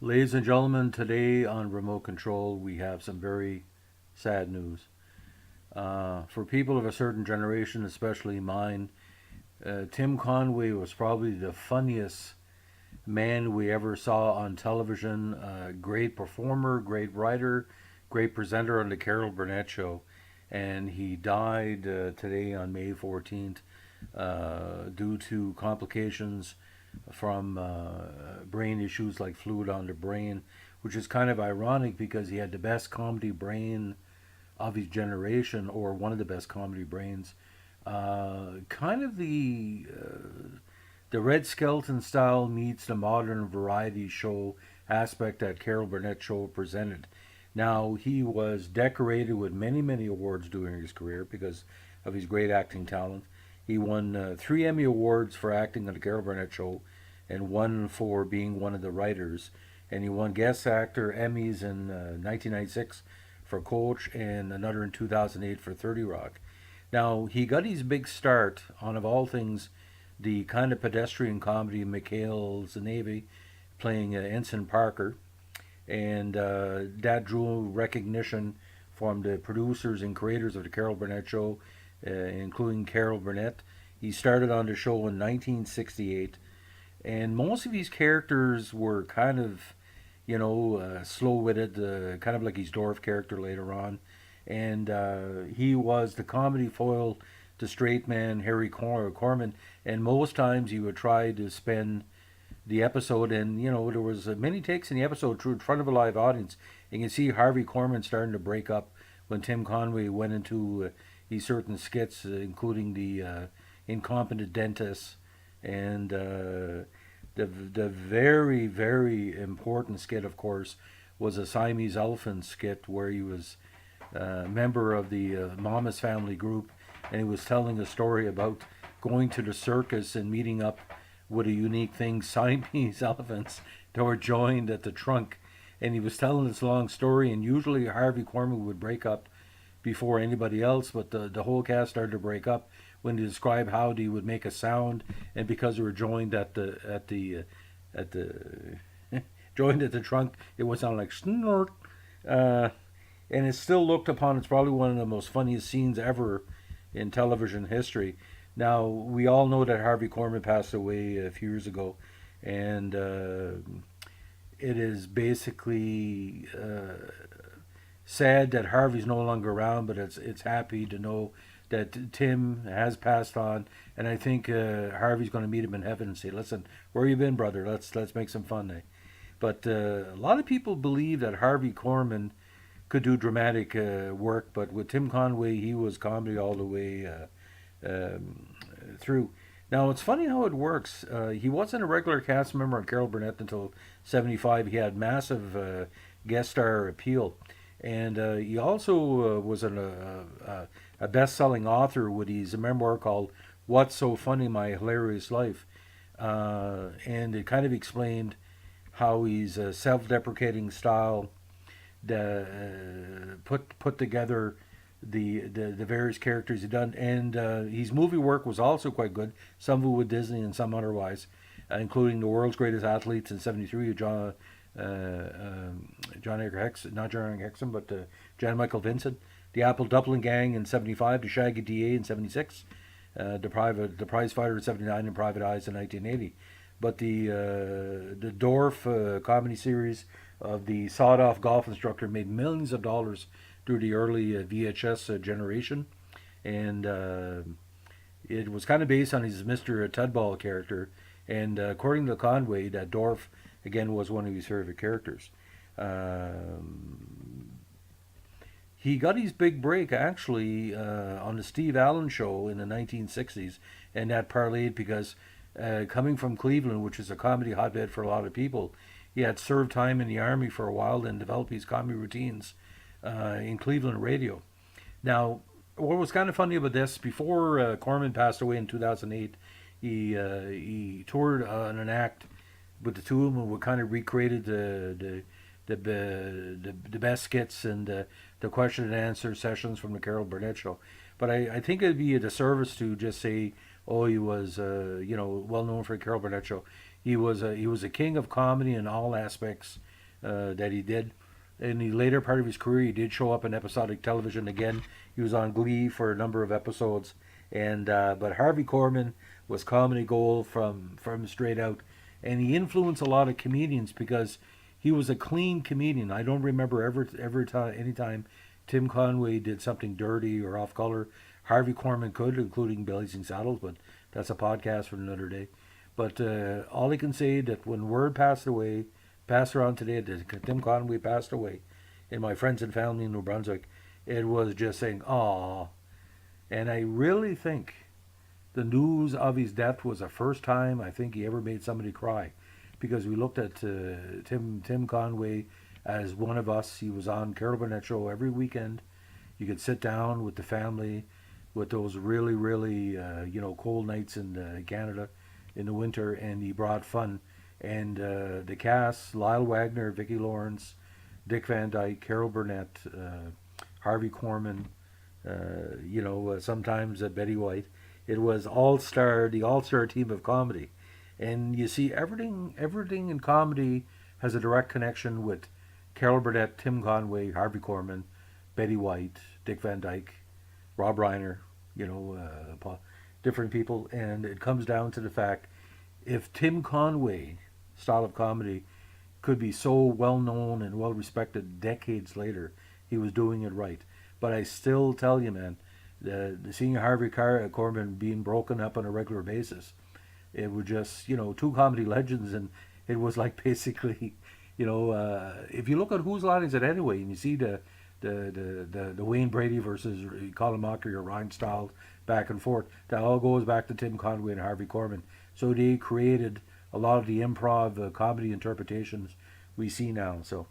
Ladies and gentlemen, today on Remote Control, we have some very sad news. For people of a certain generation, especially mine, Tim Conway was probably the funniest man we ever saw on television. Great performer, great writer, great presenter on the Carol Burnett Show. And he died today on May 14th due to complications from brain issues like fluid on the brain, which is kind of ironic because he had the best comedy brain of his generation, or one of the best comedy brains. Kind of the Red Skelton style meets the modern variety show aspect that Carol Burnett Show presented. Now, he was decorated with many, many awards during his career because of his great acting talent. He won 3 Emmy Awards for acting on the Carol Burnett Show and one for being one of the writers. And he won Guest Actor Emmys in 1996 for Coach and another in 2008 for 30 Rock. Now, he got his big start on, of all things, the kind of pedestrian comedy McHale's Navy, playing Ensign Parker, and that drew recognition from the producers and creators of the Carol Burnett Show, including Carol Burnett. He started on the show in 1968, and most of these characters were kind of, slow-witted, kind of like his Dorf character later on, and he was the comedy foil to straight man Harry Corman, and most times he would try to spend the episode, and there was many takes in the episode through in front of a live audience. You can see Harvey Korman starting to break up when Tim Conway went into these certain skits, including the incompetent dentist and the very very important skit, of course, was a Siamese elephant skit where he was a member of the Mamas family group, and he was telling a story about going to the circus and meeting up with a unique thing, Siamese elephants that were joined at the trunk. And he was telling this long story, and usually Harvey Korman would break up before anybody else, but the whole cast started to break up when he described how they would make a sound, and because they were joined at the joined at the trunk, it would sound like snort. Uh, and it's still looked upon as probably one of the most funniest scenes ever in television history. Now, we all know that Harvey Korman passed away a few years ago, and it is basically sad that Harvey's no longer around, but it's happy to know that Tim has passed on, and I think Harvey's going to meet him in heaven and say, "Listen, where you been, brother? Let's make some fun." Eh? But a lot of people believe that Harvey Korman could do dramatic work, but with Tim Conway, he was comedy all the way through. Now, it's funny how it works. He wasn't a regular cast member on Carol Burnett until '75. He had massive guest star appeal. And he also was a best selling author with his memoir called What's So Funny, My Hilarious Life. And it kind of explained how his self deprecating style put together the various characters he done, and his movie work was also quite good. Some of it with Disney and some otherwise, including The World's Greatest Athletes in '73, John Edgar Hex, not John Edgar Hexon, but Jan Michael Vincent. The Apple Dumpling Gang in '75, The Shaggy DA in '76, the Prize Fighter in '79, and Private Eyes in 1980. But the Dorf comedy series of the sawed-off golf instructor made millions of dollars through the early VHS generation, and it was kind of based on his Mr. Tudball character. And according to Conway, that Dorf again was one of his favorite characters. He got his big break actually on the Steve Allen Show in the 1960s, and that parlayed because coming from Cleveland, which is a comedy hotbed for a lot of people, he had served time in the army for a while and developed his comedy routines in Cleveland radio. Now, what was kind of funny about this, before Corman passed away in 2008, he toured on an act with the two of them, and we kind of recreated the best skits and the question and answer sessions from the Carol Burnett Show. But I think it'd be a disservice to just say, oh, he was well known for the Carol Burnett Show. He was a king of comedy in all aspects. that he did. In the later part of his career, he did show up in episodic television again. He was on Glee for a number of episodes, and but Harvey Korman was comedy gold from straight out, and he influenced a lot of comedians because he was a clean comedian. I don't remember any time Tim Conway did something dirty or off color. Harvey Korman could, including Blazing Saddles, but that's a podcast for another day. But all I can say that when word passed around today that Tim Conway passed away, and my friends and family in New Brunswick, it was just saying, "Aw." And I really think the news of his death was the first time I think he ever made somebody cry, because we looked at Tim Conway as one of us. He was on Carol Burnett Show every weekend. You could sit down with the family, with those really, really cold nights in Canada in the winter, and he brought fun. And the cast: Lyle Wagner, Vicki Lawrence, Dick Van Dyke, Carol Burnett, Harvey Korman, sometimes Betty White. It was the all-star team of comedy. And you see, everything in comedy has a direct connection with Carol Burnett, Tim Conway, Harvey Korman, Betty White, Dick Van Dyke, Rob Reiner, different people. And it comes down to the fact, if Tim Conway style of comedy could be so well known and well respected decades later, he was doing it right. But I still tell you, man, seeing Harvey Korman being broken up on a regular basis, it was just, two comedy legends, and it was like basically, if you look at Whose Line Is It Anyway, and you see the Wayne Brady versus Colin Mockery or Ryan Stiles back and forth, that all goes back to Tim Conway and Harvey Korman. So they created a lot of the improv comedy interpretations we see now. So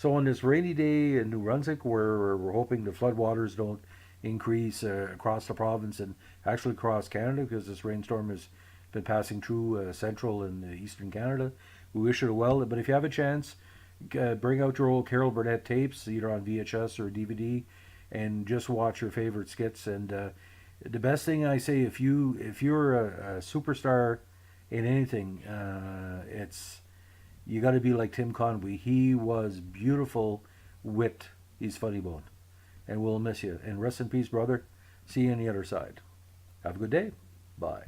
on this rainy day in New Brunswick, where we're hoping the floodwaters don't increase across the province and actually across Canada, because this rainstorm has been passing through central and eastern Canada, we wish it well. But if you have a chance, bring out your old Carol Burnett tapes, either on VHS or DVD, and just watch your favorite skits. And the best thing I say, if you're a superstar in anything, you got to be like Tim Conway. He was beautiful wit. He's funny bone, and we'll miss you. And rest in peace, brother. See you on the other side. Have a good day. Bye.